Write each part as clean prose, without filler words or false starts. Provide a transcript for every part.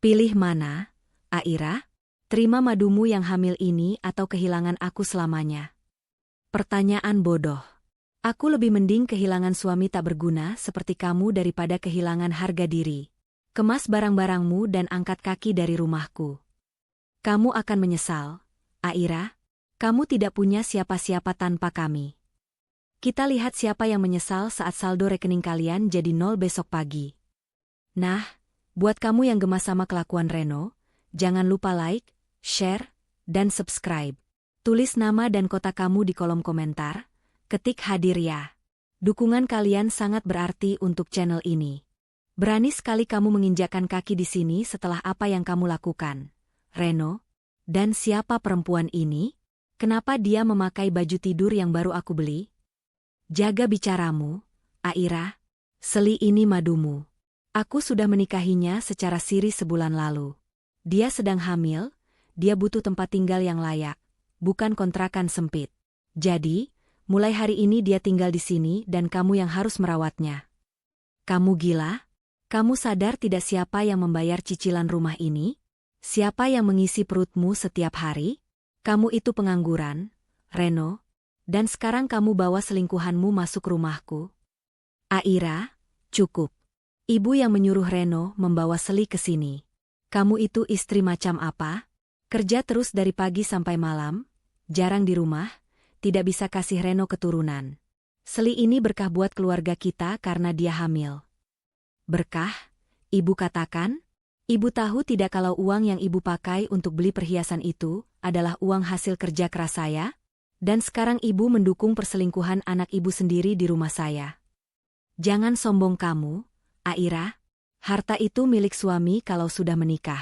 Pilih mana, Aira? Terima madumu yang hamil ini atau kehilangan aku selamanya? Pertanyaan bodoh. Aku lebih mending kehilangan suami tak berguna seperti kamu daripada kehilangan harga diri. Kemas barang-barangmu dan angkat kaki dari rumahku. Kamu akan menyesal, Aira. Kamu tidak punya siapa-siapa tanpa kami. Kita lihat siapa yang menyesal saat saldo rekening kalian jadi nol besok pagi. Nah, buat kamu yang gemas sama kelakuan Reno, jangan lupa like, share, dan subscribe. Tulis nama dan kota kamu di kolom komentar. Ketik hadir ya. Dukungan kalian sangat berarti untuk channel ini. Berani sekali kamu menginjakkan kaki di sini setelah apa yang kamu lakukan, Reno. Dan siapa perempuan ini? Kenapa dia memakai baju tidur yang baru aku beli? Jaga bicaramu, Aira. Seli ini madumu. Aku sudah menikahinya secara siri sebulan lalu. Dia sedang hamil, dia butuh tempat tinggal yang layak, bukan kontrakan sempit. Jadi, mulai hari ini dia tinggal di sini dan kamu yang harus merawatnya. Kamu gila? Kamu sadar tidak siapa yang membayar cicilan rumah ini? Siapa yang mengisi perutmu setiap hari? Kamu itu pengangguran, Reno. Dan sekarang kamu bawa selingkuhanmu masuk rumahku. Aira, cukup. Ibu yang menyuruh Reno membawa Seli ke sini. Kamu itu istri macam apa? Kerja terus dari pagi sampai malam, jarang di rumah, tidak bisa kasih Reno keturunan. Seli ini berkah buat keluarga kita karena dia hamil. Berkah? Ibu katakan? Ibu tahu tidak kalau uang yang ibu pakai untuk beli perhiasan itu adalah uang hasil kerja keras saya? Dan sekarang ibu mendukung perselingkuhan anak ibu sendiri di rumah saya. Jangan sombong kamu, Aira. Harta itu milik suami kalau sudah menikah.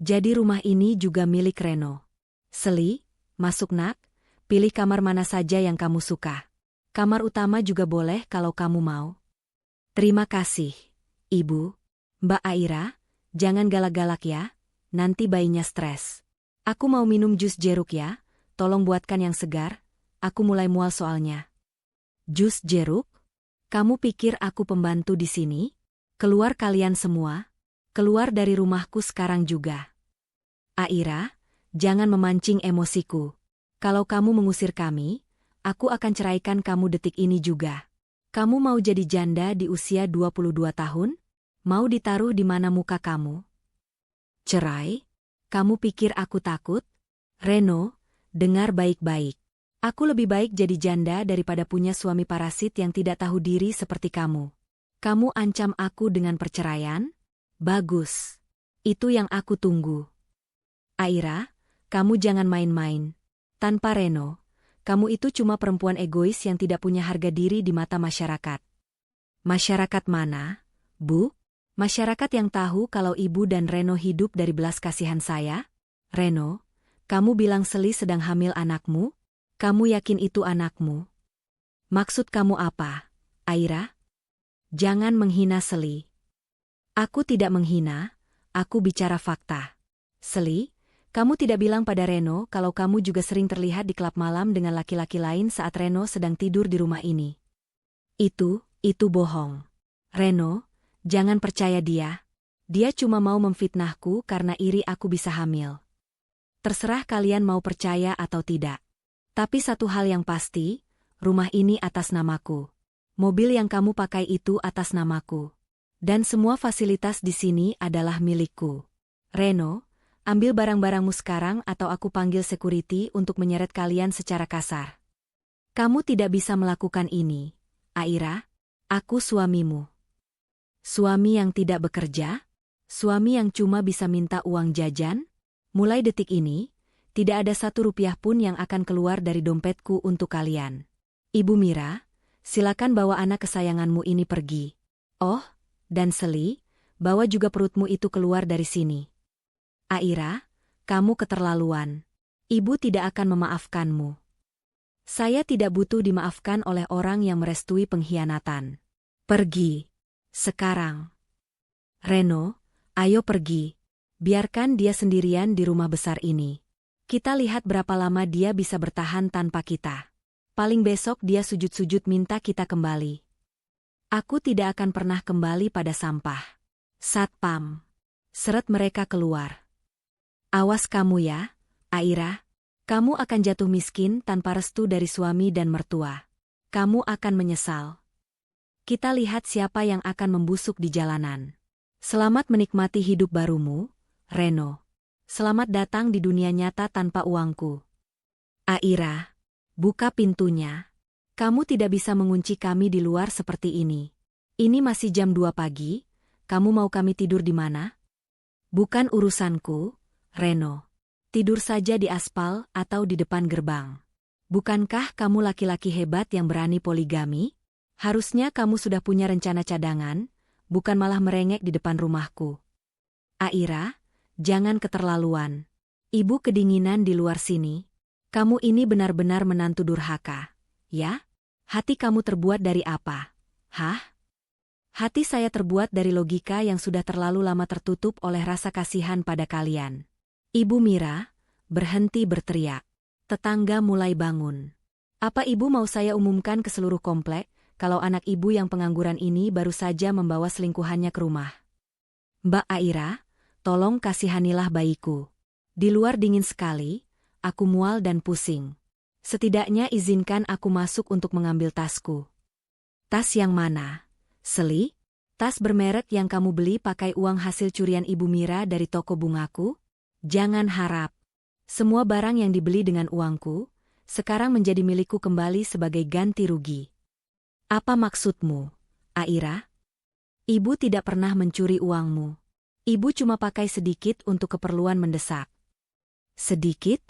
Jadi rumah ini juga milik Reno. Seli, masuk nak, pilih kamar mana saja yang kamu suka. Kamar utama juga boleh kalau kamu mau. Terima kasih, Ibu. Mbak Aira, jangan galak-galak ya, nanti bayinya stres. Aku mau minum jus jeruk ya. Tolong buatkan yang segar, aku mulai mual soalnya. Jus jeruk? Kamu pikir aku pembantu di sini? Keluar kalian semua. Keluar dari rumahku sekarang juga. Aira, jangan memancing emosiku. Kalau kamu mengusir kami, aku akan ceraikan kamu detik ini juga. Kamu mau jadi janda di usia 22 tahun? Mau ditaruh di mana muka kamu? Cerai? Kamu pikir aku takut? Reno, dengar baik-baik. Aku lebih baik jadi janda daripada punya suami parasit yang tidak tahu diri seperti kamu. Kamu ancam aku dengan perceraian? Bagus. Itu yang aku tunggu. Aira, kamu jangan main-main. Tanpa Reno, kamu itu cuma perempuan egois yang tidak punya harga diri di mata masyarakat. Masyarakat mana, Bu? Masyarakat yang tahu kalau ibu dan Reno hidup dari belas kasihan saya? Reno, kamu bilang Seli sedang hamil anakmu? Kamu yakin itu anakmu? Maksud kamu apa, Aira? Jangan menghina Seli. Aku tidak menghina, aku bicara fakta. Seli, kamu tidak bilang pada Reno kalau kamu juga sering terlihat di klub malam dengan laki-laki lain saat Reno sedang tidur di rumah ini. Itu bohong. Reno, jangan percaya dia. Dia cuma mau memfitnahku karena iri aku bisa hamil. Terserah kalian mau percaya atau tidak. Tapi satu hal yang pasti, rumah ini atas namaku. Mobil yang kamu pakai itu atas namaku. Dan semua fasilitas di sini adalah milikku. Reno, ambil barang-barangmu sekarang atau aku panggil security untuk menyeret kalian secara kasar. Kamu tidak bisa melakukan ini, Aira. Aku suamimu. Suami yang tidak bekerja? Suami yang cuma bisa minta uang jajan? Mulai detik ini, tidak ada Rp1 pun yang akan keluar dari dompetku untuk kalian. Ibu Mira, silakan bawa anak kesayanganmu ini pergi. Oh, dan Seli, bawa juga perutmu itu keluar dari sini. Aira, kamu keterlaluan. Ibu tidak akan memaafkanmu. Saya tidak butuh dimaafkan oleh orang yang merestui pengkhianatan. Pergi. Sekarang. Reno, ayo pergi. Biarkan dia sendirian di rumah besar ini. Kita lihat berapa lama dia bisa bertahan tanpa kita. Paling besok dia sujud-sujud minta kita kembali. Aku tidak akan pernah kembali pada sampah. Satpam. Seret mereka keluar. Awas kamu ya, Aira. Kamu akan jatuh miskin tanpa restu dari suami dan mertua. Kamu akan menyesal. Kita lihat siapa yang akan membusuk di jalanan. Selamat menikmati hidup barumu, Reno. Selamat datang di dunia nyata tanpa uangku. Aira, buka pintunya. Kamu tidak bisa mengunci kami di luar seperti ini. Ini masih jam 2 pagi, kamu mau kami tidur di mana? Bukan urusanku, Reno. Tidur saja di aspal atau di depan gerbang. Bukankah kamu laki-laki hebat yang berani poligami? Harusnya kamu sudah punya rencana cadangan, bukan malah merengek di depan rumahku. Aira, jangan keterlaluan. Ibu kedinginan di luar sini. Kamu ini benar-benar menantu durhaka, ya? Hati kamu terbuat dari apa? Hah? Hati saya terbuat dari logika yang sudah terlalu lama tertutup oleh rasa kasihan pada kalian. Ibu Mira, berhenti berteriak. Tetangga mulai bangun. Apa ibu mau saya umumkan ke seluruh komplek, kalau anak ibu yang pengangguran ini baru saja membawa selingkuhannya ke rumah? Mbak Aira, tolong kasihanilah bayiku. Di luar dingin sekali, aku mual dan pusing. Setidaknya izinkan aku masuk untuk mengambil tasku. Tas yang mana? Seli? Tas bermerek yang kamu beli pakai uang hasil curian Ibu Mira dari toko bungaku? Jangan harap. Semua barang yang dibeli dengan uangku, sekarang menjadi milikku kembali sebagai ganti rugi. Apa maksudmu, Aira? Ibu tidak pernah mencuri uangmu. Ibu cuma pakai sedikit untuk keperluan mendesak. Sedikit?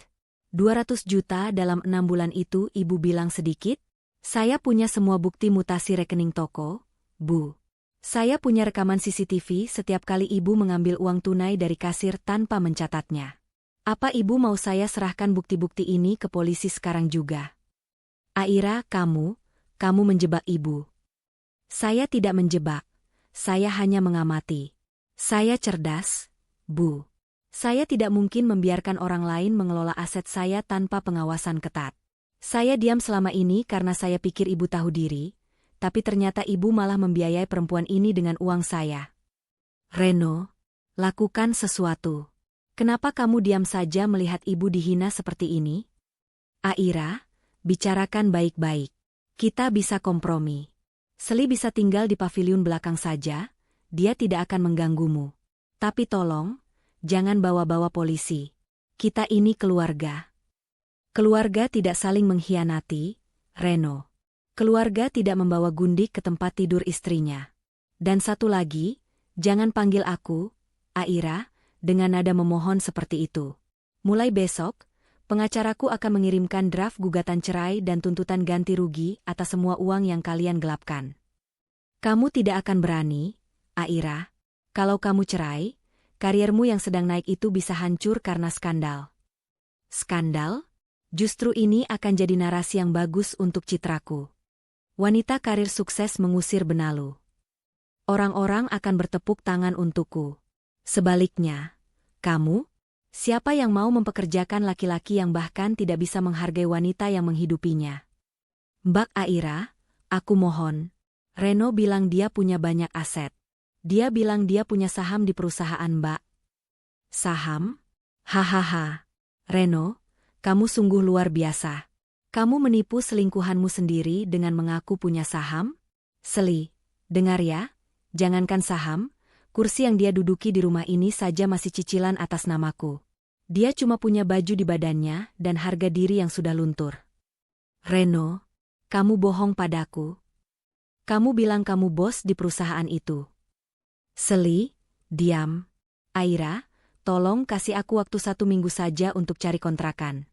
200 juta dalam 6 bulan itu ibu bilang sedikit? Saya punya semua bukti mutasi rekening toko, Bu. Saya punya rekaman CCTV setiap kali ibu mengambil uang tunai dari kasir tanpa mencatatnya. Apa ibu mau saya serahkan bukti-bukti ini ke polisi sekarang juga? Aira, kamu menjebak ibu. Saya tidak menjebak. Saya hanya mengamati. Saya cerdas, Bu. Saya tidak mungkin membiarkan orang lain mengelola aset saya tanpa pengawasan ketat. Saya diam selama ini karena saya pikir ibu tahu diri, tapi ternyata ibu malah membiayai perempuan ini dengan uang saya. Reno, lakukan sesuatu. Kenapa kamu diam saja melihat ibu dihina seperti ini? Aira, bicarakan baik-baik. Kita bisa kompromi. Seli bisa tinggal di paviliun belakang saja, dia tidak akan mengganggumu. Tapi tolong, jangan bawa-bawa polisi. Kita ini keluarga. Keluarga tidak saling mengkhianati, Reno. Keluarga tidak membawa gundik ke tempat tidur istrinya. Dan satu lagi, jangan panggil aku, Aira, dengan nada memohon seperti itu. Mulai besok, pengacaraku akan mengirimkan draft gugatan cerai dan tuntutan ganti rugi atas semua uang yang kalian gelapkan. Kamu tidak akan berani, Aira. Kalau kamu cerai, kariermu yang sedang naik itu bisa hancur karena skandal. Skandal? Justru ini akan jadi narasi yang bagus untuk citraku. Wanita karir sukses mengusir benalu. Orang-orang akan bertepuk tangan untukku. Sebaliknya, kamu? Siapa yang mau mempekerjakan laki-laki yang bahkan tidak bisa menghargai wanita yang menghidupinya? Mbak Aira, aku mohon. Reno bilang dia punya banyak aset. Dia bilang dia punya saham di perusahaan Mbak. Saham? Hahaha. Reno, kamu sungguh luar biasa. Kamu menipu selingkuhanmu sendiri dengan mengaku punya saham? Seli, dengar ya, jangankan saham, kursi yang dia duduki di rumah ini saja masih cicilan atas namaku. Dia cuma punya baju di badannya dan harga diri yang sudah luntur. Reno, kamu bohong padaku. Kamu bilang kamu bos di perusahaan itu. Seli, diam. Aira, tolong kasih aku waktu 1 minggu saja untuk cari kontrakan.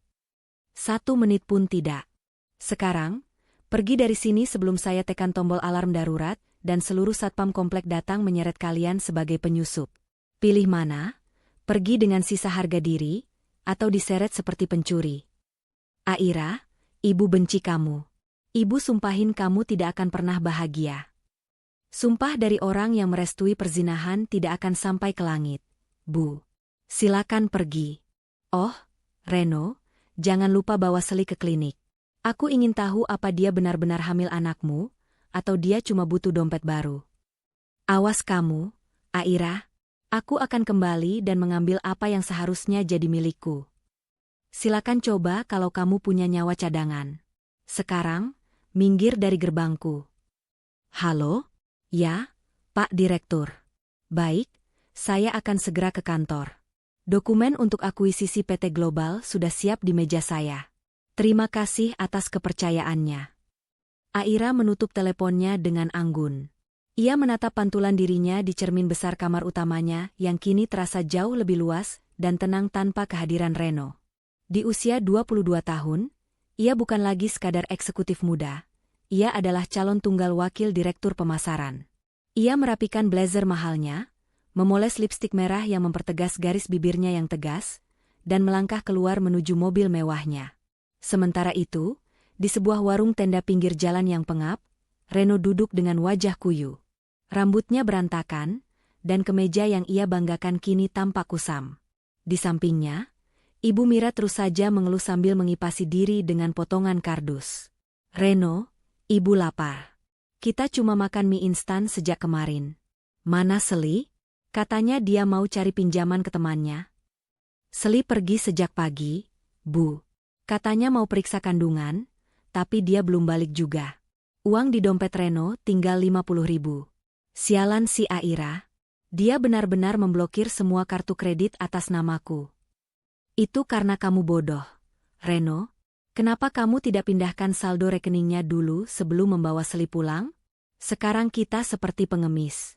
1 menit pun tidak. Sekarang, pergi dari sini sebelum saya tekan tombol alarm darurat dan seluruh satpam komplek datang menyeret kalian sebagai penyusup. Pilih mana? Pergi dengan sisa harga diri, atau diseret seperti pencuri. Aira, ibu benci kamu. Ibu sumpahin kamu tidak akan pernah bahagia. Sumpah dari orang yang merestui perzinahan tidak akan sampai ke langit. Bu, silakan pergi. Oh, Reno, jangan lupa bawa Seli ke klinik. Aku ingin tahu apa dia benar-benar hamil anakmu, atau dia cuma butuh dompet baru. Awas kamu, Aira. Aku akan kembali dan mengambil apa yang seharusnya jadi milikku. Silakan coba kalau kamu punya nyawa cadangan. Sekarang, minggir dari gerbangku. Halo? Ya, Pak Direktur. Baik, saya akan segera ke kantor. Dokumen untuk akuisisi PT Global sudah siap di meja saya. Terima kasih atas kepercayaannya. Aira menutup teleponnya dengan anggun. Ia menatap pantulan dirinya di cermin besar kamar utamanya yang kini terasa jauh lebih luas dan tenang tanpa kehadiran Reno. Di usia 22 tahun, ia bukan lagi sekadar eksekutif muda. Ia adalah calon tunggal wakil direktur pemasaran. Ia merapikan blazer mahalnya, memoles lipstik merah yang mempertegas garis bibirnya yang tegas, dan melangkah keluar menuju mobil mewahnya. Sementara itu, di sebuah warung tenda pinggir jalan yang pengap, Reno duduk dengan wajah kuyu. Rambutnya berantakan, dan kemeja yang ia banggakan kini tampak kusam. Di sampingnya, Ibu Mira terus saja mengeluh sambil mengipasi diri dengan potongan kardus. Reno, Ibu lapar. Kita cuma makan mie instan sejak kemarin. Mana Seli? Katanya dia mau cari pinjaman ke temannya. Seli pergi sejak pagi, Bu. Katanya mau periksa kandungan, tapi dia belum balik juga. Uang di dompet Reno tinggal 50.000. Sialan si Aira. Dia benar-benar memblokir semua kartu kredit atas namaku. Itu karena kamu bodoh. Reno, kenapa kamu tidak pindahkan saldo rekeningnya dulu sebelum membawa Seli pulang? Sekarang kita seperti pengemis.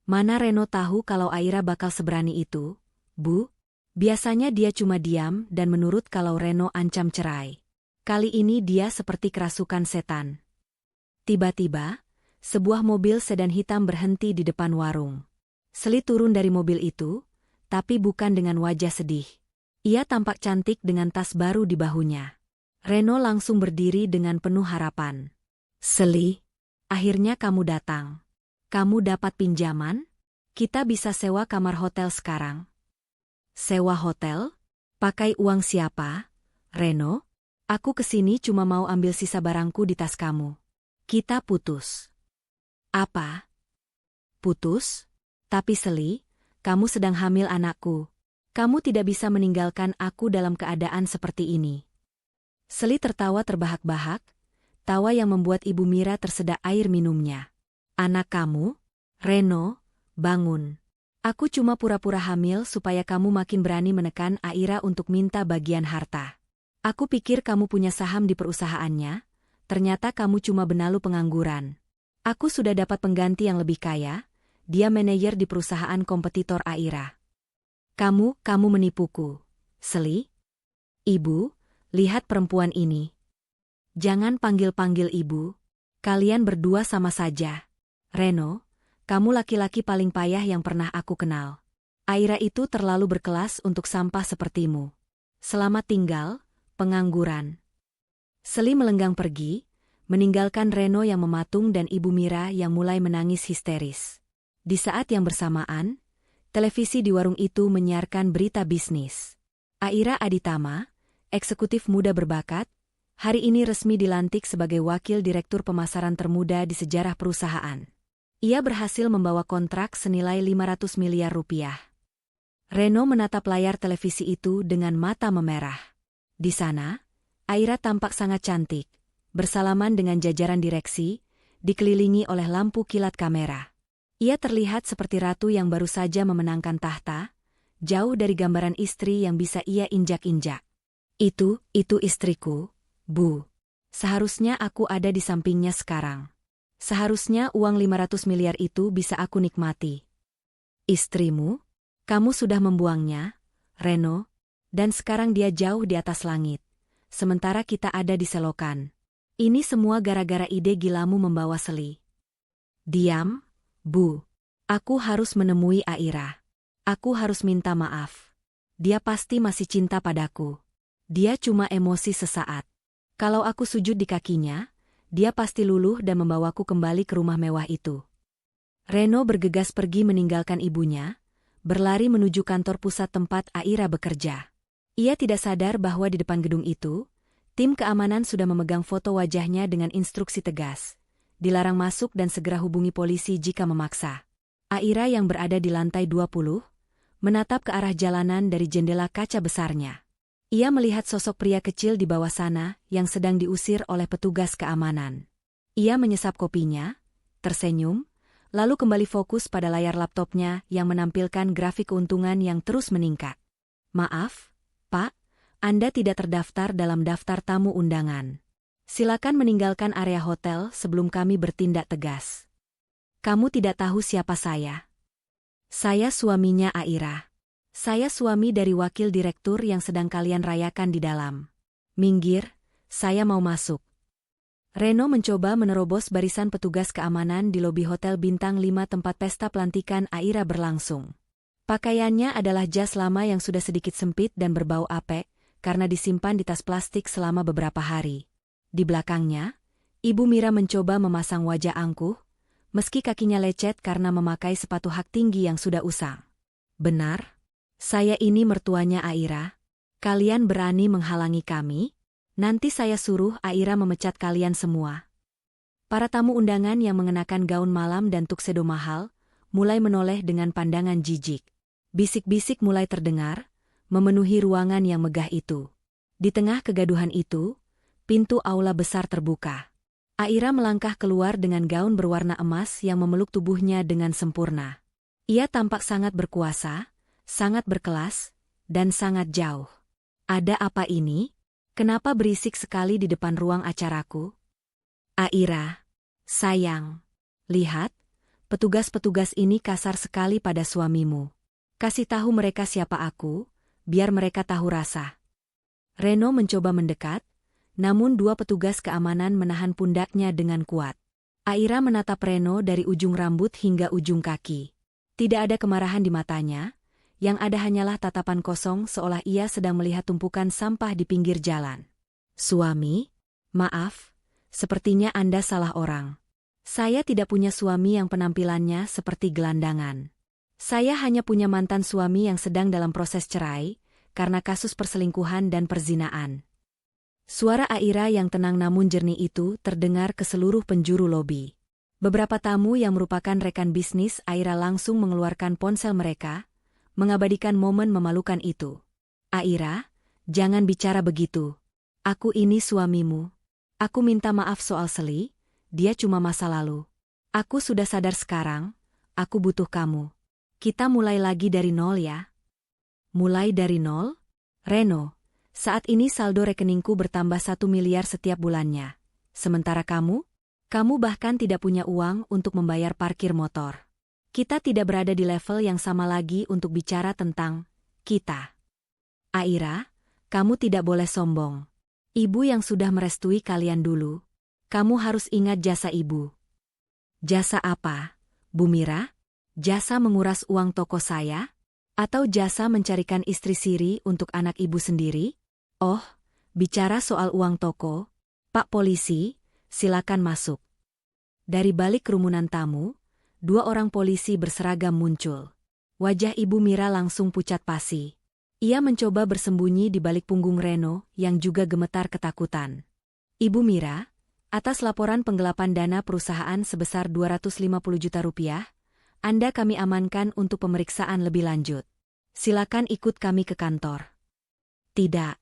Mana Reno tahu kalau Aira bakal seberani itu, Bu? Biasanya dia cuma diam dan menurut kalau Reno ancam cerai. Kali ini dia seperti kerasukan setan. Tiba-tiba, sebuah mobil sedan hitam berhenti di depan warung. Seli turun dari mobil itu, tapi bukan dengan wajah sedih. Ia tampak cantik dengan tas baru di bahunya. Reno langsung berdiri dengan penuh harapan. Seli, akhirnya kamu datang. Kamu dapat pinjaman? Kita bisa sewa kamar hotel sekarang. Sewa hotel? Pakai uang siapa? Reno, aku kesini cuma mau ambil sisa barangku di tas kamu. Kita putus. Apa? Putus? Tapi Seli, kamu sedang hamil anakku. Kamu tidak bisa meninggalkan aku dalam keadaan seperti ini. Seli tertawa terbahak-bahak, tawa yang membuat Ibu Mira tersedak air minumnya. Anak kamu? Reno, bangun. Aku cuma pura-pura hamil supaya kamu makin berani menekan Aira untuk minta bagian harta. Aku pikir kamu punya saham di perusahaannya, ternyata kamu cuma benalu pengangguran. Aku sudah dapat pengganti yang lebih kaya, dia manajer di perusahaan kompetitor Aira. Kamu menipuku. Seli? Ibu, lihat perempuan ini. Jangan panggil-panggil ibu. Kalian berdua sama saja. Reno, kamu laki-laki paling payah yang pernah aku kenal. Aira itu terlalu berkelas untuk sampah sepertimu. Selamat tinggal, pengangguran. Seli melenggang pergi, meninggalkan Reno yang mematung dan Ibu Mira yang mulai menangis histeris. Di saat yang bersamaan, televisi di warung itu menyiarkan berita bisnis. Aira Aditama, eksekutif muda berbakat, hari ini resmi dilantik sebagai wakil direktur pemasaran termuda di sejarah perusahaan. Ia berhasil membawa kontrak senilai 500 miliar rupiah. Reno menatap layar televisi itu dengan mata memerah. Di sana, Aira tampak sangat cantik, bersalaman dengan jajaran direksi, dikelilingi oleh lampu kilat kamera. Ia terlihat seperti ratu yang baru saja memenangkan tahta, jauh dari gambaran istri yang bisa ia injak-injak. Itu istriku, Bu. Seharusnya aku ada di sampingnya sekarang. Seharusnya uang 500 miliar itu bisa aku nikmati. Istrimu? Kamu sudah membuangnya, Reno, dan sekarang dia jauh di atas langit. Sementara kita ada di selokan. Ini semua gara-gara ide gilamu membawa Seli. Diam, Bu. Aku harus menemui Aira. Aku harus minta maaf. Dia pasti masih cinta padaku. Dia cuma emosi sesaat. Kalau aku sujud di kakinya, dia pasti luluh dan membawaku kembali ke rumah mewah itu. Reno bergegas pergi meninggalkan ibunya, berlari menuju kantor pusat tempat Aira bekerja. Ia tidak sadar bahwa di depan gedung itu, tim keamanan sudah memegang foto wajahnya dengan instruksi tegas. Dilarang masuk dan segera hubungi polisi jika memaksa. Aira yang berada di lantai 20, menatap ke arah jalanan dari jendela kaca besarnya. Ia melihat sosok pria kecil di bawah sana yang sedang diusir oleh petugas keamanan. Ia menyesap kopinya, tersenyum, lalu kembali fokus pada layar laptopnya yang menampilkan grafik keuntungan yang terus meningkat. "Maaf, Pak, Anda tidak terdaftar dalam daftar tamu undangan. Silakan meninggalkan area hotel sebelum kami bertindak tegas." "Kamu tidak tahu siapa saya?" "Saya suaminya Aira. Saya suami dari wakil direktur yang sedang kalian rayakan di dalam." "Minggir, saya mau masuk." Reno mencoba menerobos barisan petugas keamanan di lobi Hotel Bintang 5 tempat pesta pelantikan Aira berlangsung. Pakaiannya adalah jas lama yang sudah sedikit sempit dan berbau apek, karena disimpan di tas plastik selama beberapa hari. Di belakangnya, Ibu Mira mencoba memasang wajah angkuh, meski kakinya lecet karena memakai sepatu hak tinggi yang sudah usang. "Benar, saya ini mertuanya Aira. Kalian berani menghalangi kami? Nanti saya suruh Aira memecat kalian semua." Para tamu undangan yang mengenakan gaun malam dan tuxedo mahal, mulai menoleh dengan pandangan jijik. Bisik-bisik mulai terdengar, memenuhi ruangan yang megah itu. Di tengah kegaduhan itu, pintu aula besar terbuka. Aira melangkah keluar dengan gaun berwarna emas yang memeluk tubuhnya dengan sempurna. Ia tampak sangat berkuasa, sangat berkelas, dan sangat jauh. "Ada apa ini? Kenapa berisik sekali di depan ruang acaraku?" "Aira, sayang. Lihat, petugas-petugas ini kasar sekali pada suamimu. Kasih tahu mereka siapa aku, biar mereka tahu rasa." Reno mencoba mendekat, namun dua petugas keamanan menahan pundaknya dengan kuat. Aira menatap Reno dari ujung rambut hingga ujung kaki. Tidak ada kemarahan di matanya, yang ada hanyalah tatapan kosong seolah ia sedang melihat tumpukan sampah di pinggir jalan. "Suami? Maaf, sepertinya Anda salah orang. Saya tidak punya suami yang penampilannya seperti gelandangan. Saya hanya punya mantan suami yang sedang dalam proses cerai, karena kasus perselingkuhan dan perzinaan." Suara Aira yang tenang namun jernih itu terdengar ke seluruh penjuru lobi. Beberapa tamu yang merupakan rekan bisnis Aira langsung mengeluarkan ponsel mereka, mengabadikan momen memalukan itu. "Aira, jangan bicara begitu. Aku ini suamimu. Aku minta maaf soal Seli, dia cuma masa lalu. Aku sudah sadar sekarang, aku butuh kamu. Kita mulai lagi dari nol ya." "Mulai dari nol? Reno, saat ini saldo rekeningku bertambah 1 miliar setiap bulannya. Sementara kamu bahkan tidak punya uang untuk membayar parkir motor. Kita tidak berada di level yang sama lagi untuk bicara tentang kita. Aira, kamu tidak boleh sombong. Ibu yang sudah merestui kalian dulu. Kamu harus ingat jasa ibu." "Jasa apa, Bu Mira? Jasa menguras uang toko saya? Atau jasa mencarikan istri siri untuk anak ibu sendiri?" "Oh, bicara soal uang toko, Pak Polisi, silakan masuk." Dari balik kerumunan tamu, 2 orang polisi berseragam muncul. Wajah Ibu Mira langsung pucat pasi. Ia mencoba bersembunyi di balik punggung Reno yang juga gemetar ketakutan. "Ibu Mira, atas laporan penggelapan dana perusahaan sebesar 250 juta rupiah, Anda kami amankan untuk pemeriksaan lebih lanjut. Silakan ikut kami ke kantor." "Tidak.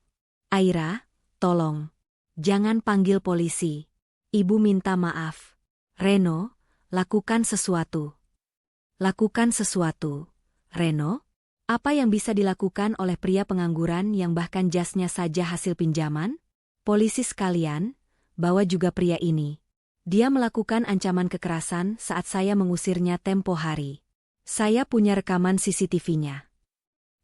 Aira, tolong. Jangan panggil polisi. Ibu minta maaf. Reno, lakukan sesuatu." "Lakukan sesuatu, Reno? Apa yang bisa dilakukan oleh pria pengangguran yang bahkan jasnya saja hasil pinjaman? Polisi sekalian, bawa juga pria ini. Dia melakukan ancaman kekerasan saat saya mengusirnya tempo hari. Saya punya rekaman CCTV-nya."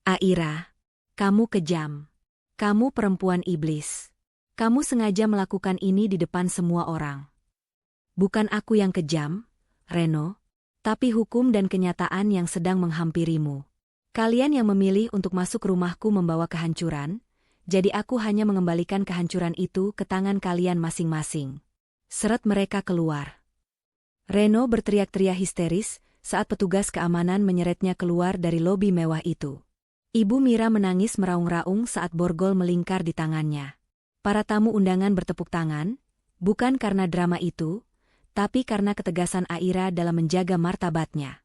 "Aira, kamu kejam. Kamu perempuan iblis. Kamu sengaja melakukan ini di depan semua orang." "Bukan aku yang kejam, Reno, tapi hukum dan kenyataan yang sedang menghampirimu. Kalian yang memilih untuk masuk rumahku membawa kehancuran, jadi aku hanya mengembalikan kehancuran itu ke tangan kalian masing-masing." Seret mereka keluar. Reno berteriak-teriak histeris saat petugas keamanan menyeretnya keluar dari lobi mewah itu. Ibu Mira menangis meraung-raung saat borgol melingkar di tangannya. Para tamu undangan bertepuk tangan, bukan karena drama itu, tapi karena ketegasan Aira dalam menjaga martabatnya.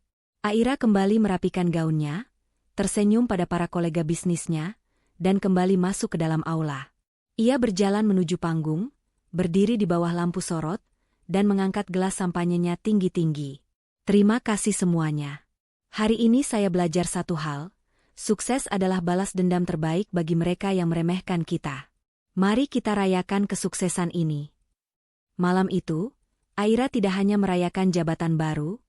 Aira kembali merapikan gaunnya, tersenyum pada para kolega bisnisnya, dan kembali masuk ke dalam aula. Ia berjalan menuju panggung, berdiri di bawah lampu sorot, dan mengangkat gelas sampanyenya tinggi-tinggi. Terima kasih semuanya. Hari ini saya belajar satu hal, sukses adalah balas dendam terbaik bagi mereka yang meremehkan kita. Mari kita rayakan kesuksesan ini. Malam itu, Aira tidak hanya merayakan jabatan baru,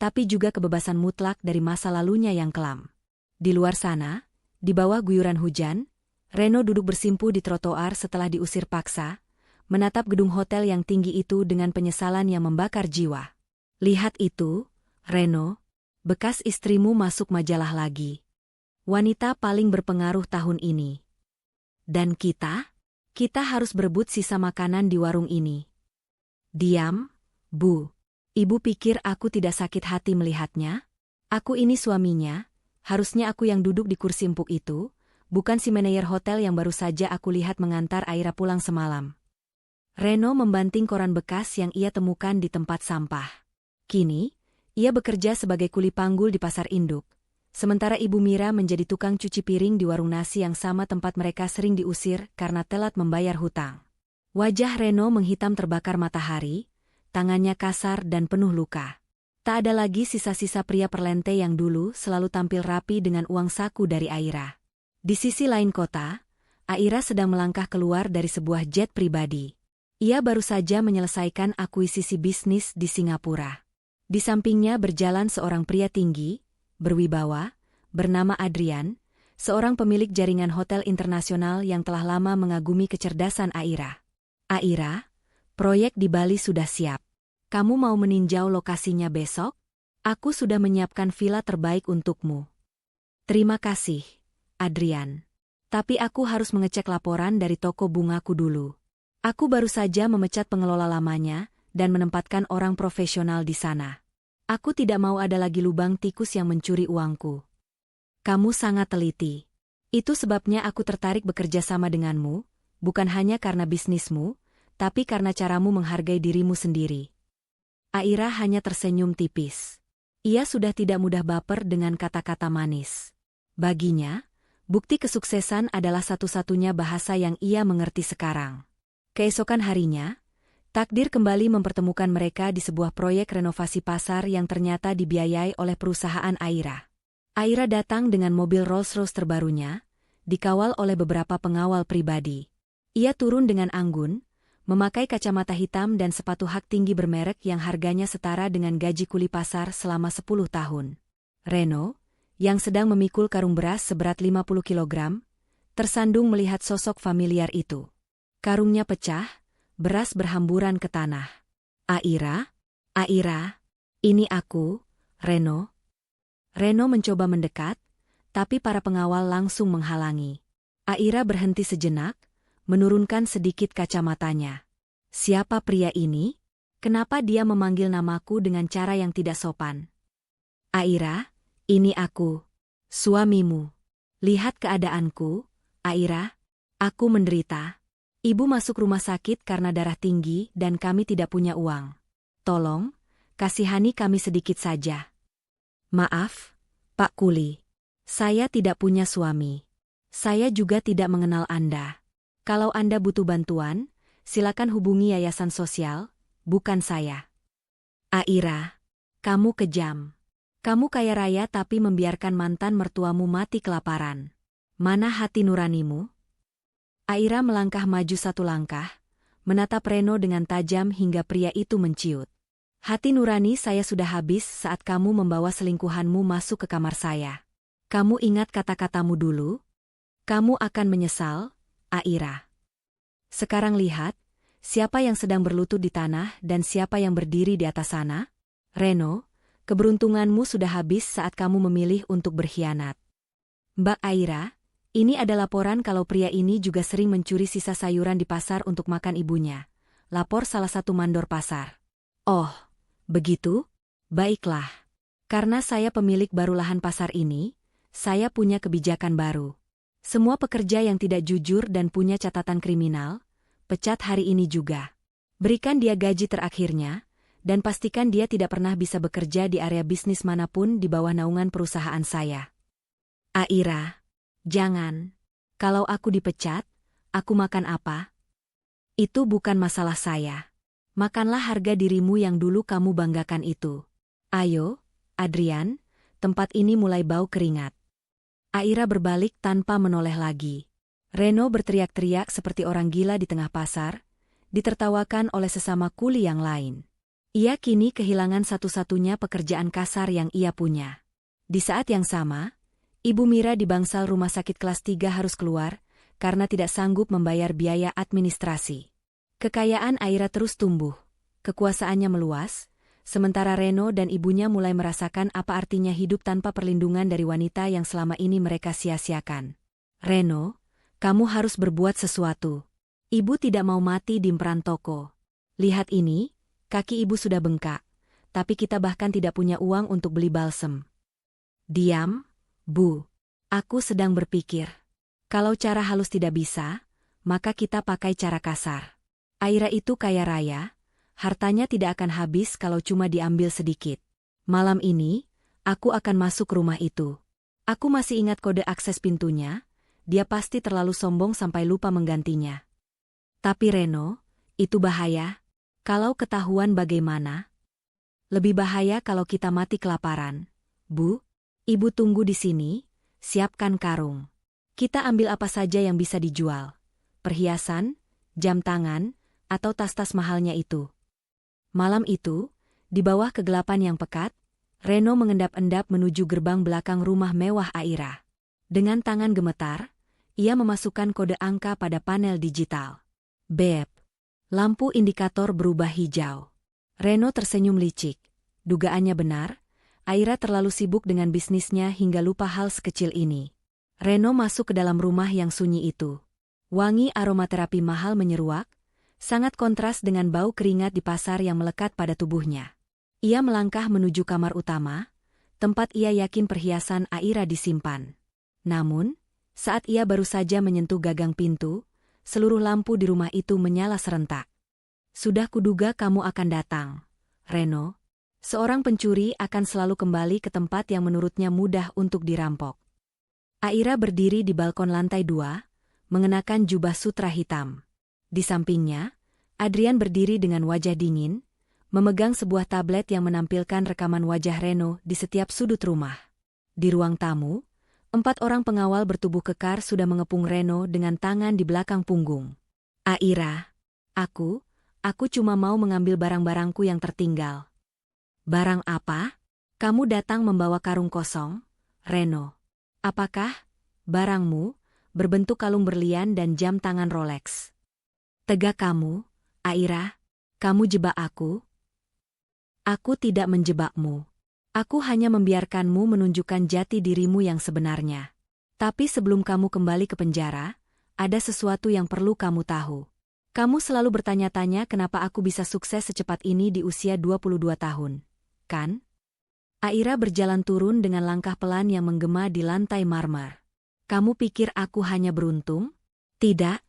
tapi juga kebebasan mutlak dari masa lalunya yang kelam. Di luar sana, di bawah guyuran hujan, Reno duduk bersimpuh di trotoar setelah diusir paksa, menatap gedung hotel yang tinggi itu dengan penyesalan yang membakar jiwa. Lihat itu, Reno, bekas istrimu masuk majalah lagi. Wanita paling berpengaruh tahun ini. Dan kita harus berebut sisa makanan di warung ini. Diam, Bu. Ibu pikir aku tidak sakit hati melihatnya? Aku ini suaminya, harusnya aku yang duduk di kursi empuk itu, bukan si manajer hotel yang baru saja aku lihat mengantar Aira pulang semalam. Reno membanting koran bekas yang ia temukan di tempat sampah. Kini, ia bekerja sebagai kuli panggul di pasar induk, sementara Ibu Mira menjadi tukang cuci piring di warung nasi yang sama tempat mereka sering diusir karena telat membayar hutang. Wajah Reno menghitam terbakar matahari, tangannya kasar dan penuh luka. Tak ada lagi sisa-sisa pria perlente yang dulu selalu tampil rapi dengan uang saku dari Aira. Di sisi lain kota, Aira sedang melangkah keluar dari sebuah jet pribadi. Ia baru saja menyelesaikan akuisisi bisnis di Singapura. Di sampingnya berjalan seorang pria tinggi, berwibawa, bernama Adrian, seorang pemilik jaringan hotel internasional yang telah lama mengagumi kecerdasan Aira. Aira, proyek di Bali sudah siap. Kamu mau meninjau lokasinya besok? Aku sudah menyiapkan villa terbaik untukmu. Terima kasih, Adrian. Tapi aku harus mengecek laporan dari toko bungaku dulu. Aku baru saja memecat pengelola lamanya dan menempatkan orang profesional di sana. Aku tidak mau ada lagi lubang tikus yang mencuri uangku. Kamu sangat teliti. Itu sebabnya aku tertarik bekerja sama denganmu, bukan hanya karena bisnismu, tapi karena caramu menghargai dirimu sendiri. Aira hanya tersenyum tipis. Ia sudah tidak mudah baper dengan kata-kata manis. Baginya, bukti kesuksesan adalah satu-satunya bahasa yang ia mengerti sekarang. Keesokan harinya, takdir kembali mempertemukan mereka di sebuah proyek renovasi pasar yang ternyata dibiayai oleh perusahaan Aira. Aira datang dengan mobil Rolls-Royce terbarunya, dikawal oleh beberapa pengawal pribadi. Ia turun dengan anggun, memakai kacamata hitam dan sepatu hak tinggi bermerek yang harganya setara dengan gaji kuli pasar selama 10 tahun. Reno, yang sedang memikul karung beras seberat 50 kilogram, tersandung melihat sosok familiar itu. Karungnya pecah, beras berhamburan ke tanah. Aira, ini aku, Reno. Reno mencoba mendekat, tapi para pengawal langsung menghalangi. Aira berhenti sejenak, menurunkan sedikit kacamatanya. Siapa pria ini? Kenapa dia memanggil namaku dengan cara yang tidak sopan? Aira, ini aku, suamimu. Lihat keadaanku, Aira. Aku menderita. Ibu masuk rumah sakit karena darah tinggi dan kami tidak punya uang. Tolong, kasihani kami sedikit saja. Maaf, Pak Kuli. Saya tidak punya suami. Saya juga tidak mengenal Anda. Kalau Anda butuh bantuan, silakan hubungi yayasan sosial, bukan saya. Aira, kamu kejam. Kamu kaya raya tapi membiarkan mantan mertuamu mati kelaparan. Mana hati nuranimu? Aira melangkah maju satu langkah, menatap Reno dengan tajam hingga pria itu menciut. Hati nurani saya sudah habis saat kamu membawa selingkuhanmu masuk ke kamar saya. Kamu ingat kata-katamu dulu? Kamu akan menyesal, Aira. Sekarang lihat, siapa yang sedang berlutut di tanah dan siapa yang berdiri di atas sana? Reno, keberuntunganmu sudah habis saat kamu memilih untuk berkhianat. Mbak Aira, ini ada laporan kalau pria ini juga sering mencuri sisa sayuran di pasar untuk makan ibunya. Lapor salah satu mandor pasar. Oh, begitu? Baiklah. Karena saya pemilik baru lahan pasar ini, saya punya kebijakan baru. Semua pekerja yang tidak jujur dan punya catatan kriminal, pecat hari ini juga. Berikan dia gaji terakhirnya, Dan pastikan dia tidak pernah bisa bekerja di area bisnis manapun di bawah naungan perusahaan saya. Aira, jangan. Kalau aku dipecat, aku makan apa? Itu bukan masalah saya. Makanlah harga dirimu yang dulu kamu banggakan itu. Ayo, Adrian, tempat ini mulai bau keringat. Aira berbalik tanpa menoleh lagi. Reno berteriak-teriak seperti orang gila di tengah pasar, ditertawakan oleh sesama kuli yang lain. Ia kini kehilangan satu-satunya pekerjaan kasar yang ia punya. Di saat yang sama, Ibu Mira di bangsal rumah sakit kelas 3 harus keluar karena tidak sanggup membayar biaya administrasi. Kekayaan Aira terus tumbuh, kekuasaannya meluas, sementara Reno dan ibunya mulai merasakan apa artinya hidup tanpa perlindungan dari wanita yang selama ini mereka sia-siakan. Reno, kamu harus berbuat sesuatu. Ibu tidak mau mati di peran toko. Lihat ini. Kaki ibu sudah bengkak, tapi kita bahkan tidak punya uang untuk beli balsem. Diam, Bu. Aku sedang berpikir. Kalau cara halus tidak bisa, maka kita pakai cara kasar. Aira itu kaya raya, hartanya tidak akan habis kalau cuma diambil sedikit. Malam ini, aku akan masuk rumah itu. Aku masih ingat kode akses pintunya, dia pasti terlalu sombong sampai lupa menggantinya. Tapi Reno, itu bahaya. Kalau ketahuan bagaimana? Lebih bahaya kalau kita mati kelaparan. Bu, ibu tunggu di sini, siapkan karung. Kita ambil apa saja yang bisa dijual. Perhiasan, jam tangan, atau tas-tas mahalnya itu. Malam itu, di bawah kegelapan yang pekat, Reno mengendap-endap menuju gerbang belakang rumah mewah Aira. Dengan tangan gemetar, ia memasukkan kode angka pada panel digital. Beep. Lampu indikator berubah hijau. Reno tersenyum licik. Dugaannya benar, Aira terlalu sibuk dengan bisnisnya hingga lupa hal sekecil ini. Reno masuk ke dalam rumah yang sunyi itu. Wangi aromaterapi mahal menyeruak, sangat kontras dengan bau keringat di pasar yang melekat pada tubuhnya. Ia melangkah menuju kamar utama, tempat ia yakin perhiasan Aira disimpan. Namun, saat ia baru saja menyentuh gagang pintu, seluruh lampu di rumah itu menyala serentak. Sudah kuduga kamu akan datang, Reno. Seorang pencuri akan selalu kembali ke tempat yang menurutnya mudah untuk dirampok. Aira berdiri di balkon lantai 2, mengenakan jubah sutra hitam. Di sampingnya, Adrian berdiri dengan wajah dingin, memegang sebuah tablet yang menampilkan rekaman wajah Reno di setiap sudut rumah. Di ruang tamu, 4 orang pengawal bertubuh kekar sudah mengepung Reno dengan tangan di belakang punggung. Aira, aku cuma mau mengambil barang-barangku yang tertinggal. Barang apa? Kamu datang membawa karung kosong, Reno. Apakah barangmu berbentuk kalung berlian dan jam tangan Rolex? Tegak kamu, Aira, kamu jebak aku? Aku tidak menjebakmu. Aku hanya membiarkanmu menunjukkan jati dirimu yang sebenarnya. Tapi sebelum kamu kembali ke penjara, ada sesuatu yang perlu kamu tahu. Kamu selalu bertanya-tanya kenapa aku bisa sukses secepat ini di usia 22 tahun, kan? Aira berjalan turun dengan langkah pelan yang menggema di lantai marmer. Kamu pikir aku hanya beruntung? Tidak,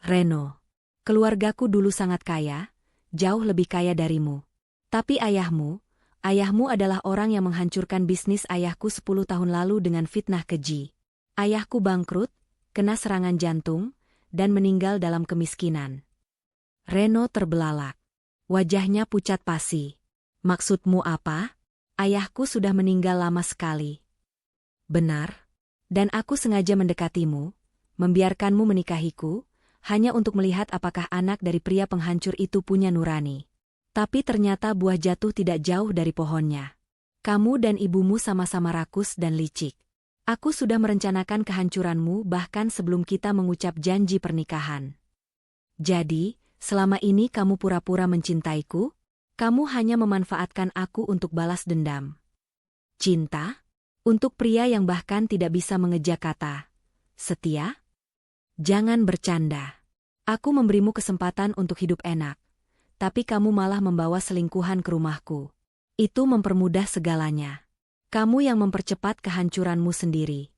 Reno. Keluargaku dulu sangat kaya, jauh lebih kaya darimu. Tapi ayahmu adalah orang yang menghancurkan bisnis ayahku 10 tahun lalu dengan fitnah keji. Ayahku bangkrut, kena serangan jantung, dan meninggal dalam kemiskinan. Reno terbelalak. Wajahnya pucat pasi. Maksudmu apa? Ayahku sudah meninggal lama sekali. Benar. Dan aku sengaja mendekatimu, membiarkanmu menikahiku, hanya untuk melihat apakah anak dari pria penghancur itu punya nurani. Tapi ternyata buah jatuh tidak jauh dari pohonnya. Kamu dan ibumu sama-sama rakus dan licik. Aku sudah merencanakan kehancuranmu bahkan sebelum kita mengucap janji pernikahan. Jadi, selama ini kamu pura-pura mencintaiku? Kamu hanya memanfaatkan aku untuk balas dendam. Cinta? Untuk pria yang bahkan tidak bisa mengejak kata setia? Jangan bercanda. Aku memberimu kesempatan untuk hidup enak. Tapi kamu malah membawa selingkuhan ke rumahku. Itu mempermudah segalanya. Kamu yang mempercepat kehancuranmu sendiri.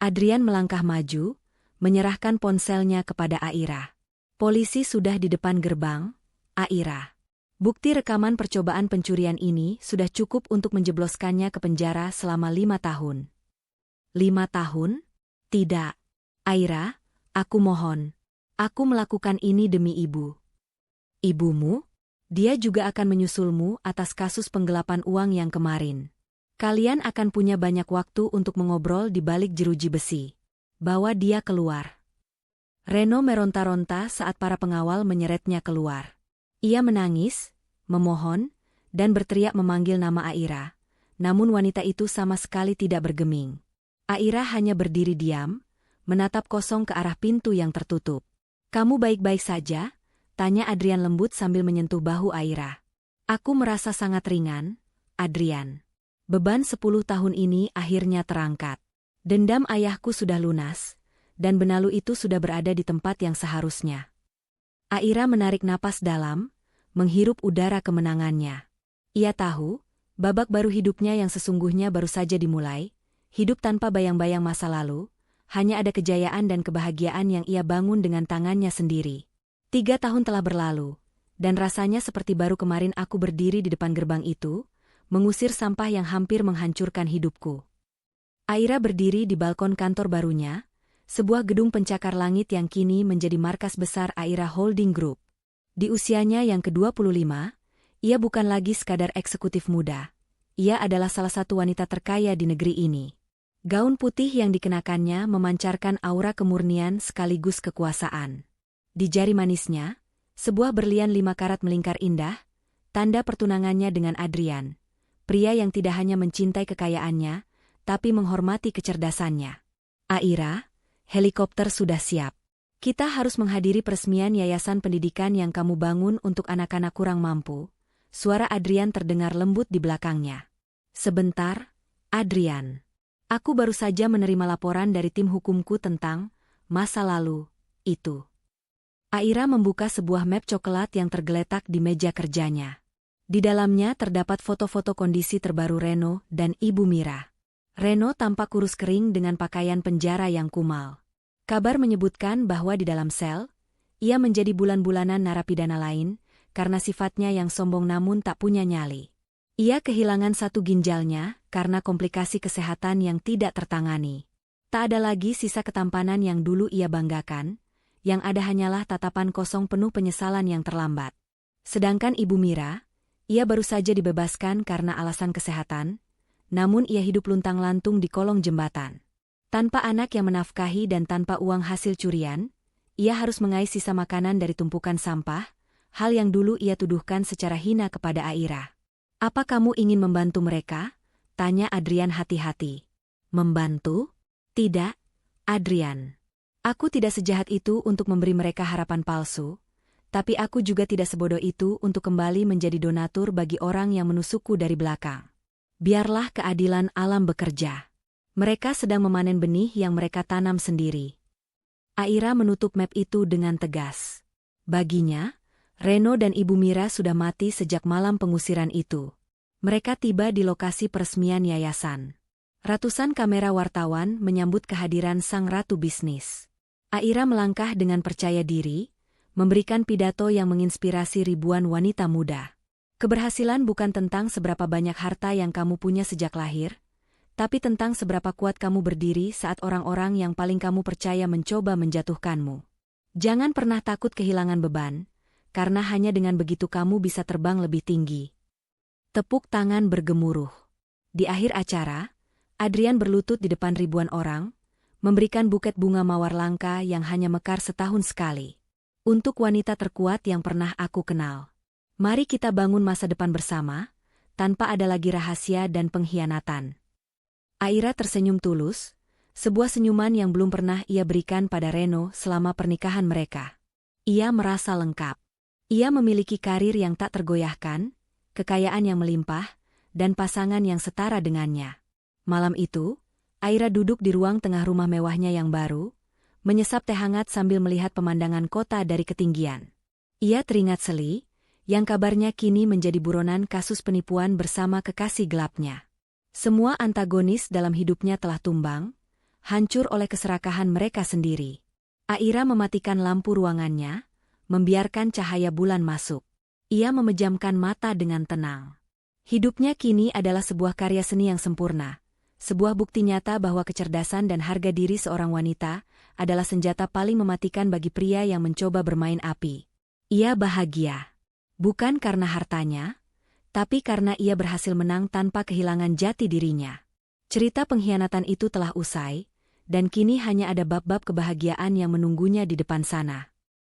Adrian melangkah maju, menyerahkan ponselnya kepada Aira. Polisi sudah di depan gerbang. Aira, Bukti rekaman percobaan pencurian ini sudah cukup untuk menjebloskannya ke penjara selama 5 tahun. 5 tahun? Tidak. Aira, aku mohon. Aku melakukan ini demi ibu. Ibumu? Dia juga akan menyusulmu atas kasus penggelapan uang yang kemarin. Kalian akan punya banyak waktu untuk mengobrol di balik jeruji besi. Bawa dia keluar. Reno meronta-ronta saat para pengawal menyeretnya keluar. Ia menangis, memohon, dan berteriak memanggil nama Aira. Namun wanita itu sama sekali tidak bergeming. Aira hanya berdiri diam, menatap kosong ke arah pintu yang tertutup. "Kamu baik-baik saja?" tanya Adrian lembut sambil menyentuh bahu Aira. "Aku merasa sangat ringan, Adrian. Beban 10 tahun ini akhirnya terangkat. Dendam ayahku sudah lunas, dan benalu itu sudah berada di tempat yang seharusnya." Aira menarik napas dalam, menghirup udara kemenangannya. Ia tahu, babak baru hidupnya yang sesungguhnya baru saja dimulai, hidup tanpa bayang-bayang masa lalu, hanya ada kejayaan dan kebahagiaan yang ia bangun dengan tangannya sendiri. 3 tahun telah berlalu, dan rasanya seperti baru kemarin aku berdiri di depan gerbang itu, mengusir sampah yang hampir menghancurkan hidupku. Aira berdiri di balkon kantor barunya, sebuah gedung pencakar langit yang kini menjadi markas besar Aira Holding Group. Di usianya yang ke-25, ia bukan lagi sekadar eksekutif muda. Ia adalah salah satu wanita terkaya di negeri ini. Gaun putih yang dikenakannya memancarkan aura kemurnian sekaligus kekuasaan. Di jari manisnya, sebuah berlian 5 karat melingkar indah, tanda pertunangannya dengan Adrian. Pria yang tidak hanya mencintai kekayaannya, tapi menghormati kecerdasannya. "Aira, helikopter sudah siap. Kita harus menghadiri peresmian yayasan pendidikan yang kamu bangun untuk anak-anak kurang mampu." Suara Adrian terdengar lembut di belakangnya. "Sebentar, Adrian. Aku baru saja menerima laporan dari tim hukumku tentang masa lalu itu." Aira membuka sebuah map coklat yang tergeletak di meja kerjanya. Di dalamnya terdapat foto-foto kondisi terbaru Reno dan Ibu Mira. Reno tampak kurus kering dengan pakaian penjara yang kumal. Kabar menyebutkan bahwa di dalam sel, ia menjadi bulan-bulanan narapidana lain, karena sifatnya yang sombong namun tak punya nyali. Ia kehilangan 1 ginjalnya karena komplikasi kesehatan yang tidak tertangani. Tak ada lagi sisa ketampanan yang dulu ia banggakan, yang ada hanyalah tatapan kosong penuh penyesalan yang terlambat. Sedangkan Ibu Mira, ia baru saja dibebaskan karena alasan kesehatan, namun ia hidup luntang-lantung di kolong jembatan. Tanpa anak yang menafkahi dan tanpa uang hasil curian, ia harus mengais sisa makanan dari tumpukan sampah, hal yang dulu ia tuduhkan secara hina kepada Aira. "Apa kamu ingin membantu mereka?" tanya Adrian hati-hati. "Membantu? Tidak, Adrian. Aku tidak sejahat itu untuk memberi mereka harapan palsu. Tapi aku juga tidak sebodoh itu untuk kembali menjadi donatur bagi orang yang menusukku dari belakang. Biarlah keadilan alam bekerja. Mereka sedang memanen benih yang mereka tanam sendiri." Aira menutup map itu dengan tegas. Baginya, Reno dan Ibu Mira sudah mati sejak malam pengusiran itu. Mereka tiba di lokasi peresmian yayasan. Ratusan kamera wartawan menyambut kehadiran sang ratu bisnis. Aira melangkah dengan percaya diri, memberikan pidato yang menginspirasi ribuan wanita muda. "Keberhasilan bukan tentang seberapa banyak harta yang kamu punya sejak lahir, tapi tentang seberapa kuat kamu berdiri saat orang-orang yang paling kamu percaya mencoba menjatuhkanmu. Jangan pernah takut kehilangan beban, karena hanya dengan begitu kamu bisa terbang lebih tinggi." Tepuk tangan bergemuruh. Di akhir acara, Adrian berlutut di depan ribuan orang, memberikan buket bunga mawar langka yang hanya mekar setahun sekali. "Untuk wanita terkuat yang pernah aku kenal. Mari kita bangun masa depan bersama, tanpa ada lagi rahasia dan pengkhianatan." Aira tersenyum tulus, sebuah senyuman yang belum pernah ia berikan pada Reno selama pernikahan mereka. Ia merasa lengkap. Ia memiliki karir yang tak tergoyahkan, kekayaan yang melimpah, dan pasangan yang setara dengannya. Malam itu, Aira duduk di ruang tengah rumah mewahnya yang baru, menyesap teh hangat sambil melihat pemandangan kota dari ketinggian. Ia teringat Seli, yang kabarnya kini menjadi buronan kasus penipuan bersama kekasih gelapnya. Semua antagonis dalam hidupnya telah tumbang, hancur oleh keserakahan mereka sendiri. Aira mematikan lampu ruangannya, membiarkan cahaya bulan masuk. Ia memejamkan mata dengan tenang. Hidupnya kini adalah sebuah karya seni yang sempurna, sebuah bukti nyata bahwa kecerdasan dan harga diri seorang wanita adalah senjata paling mematikan bagi pria yang mencoba bermain api. Ia bahagia, bukan karena hartanya, tapi karena ia berhasil menang tanpa kehilangan jati dirinya. Cerita pengkhianatan itu telah usai, dan kini hanya ada bab-bab kebahagiaan yang menunggunya di depan sana.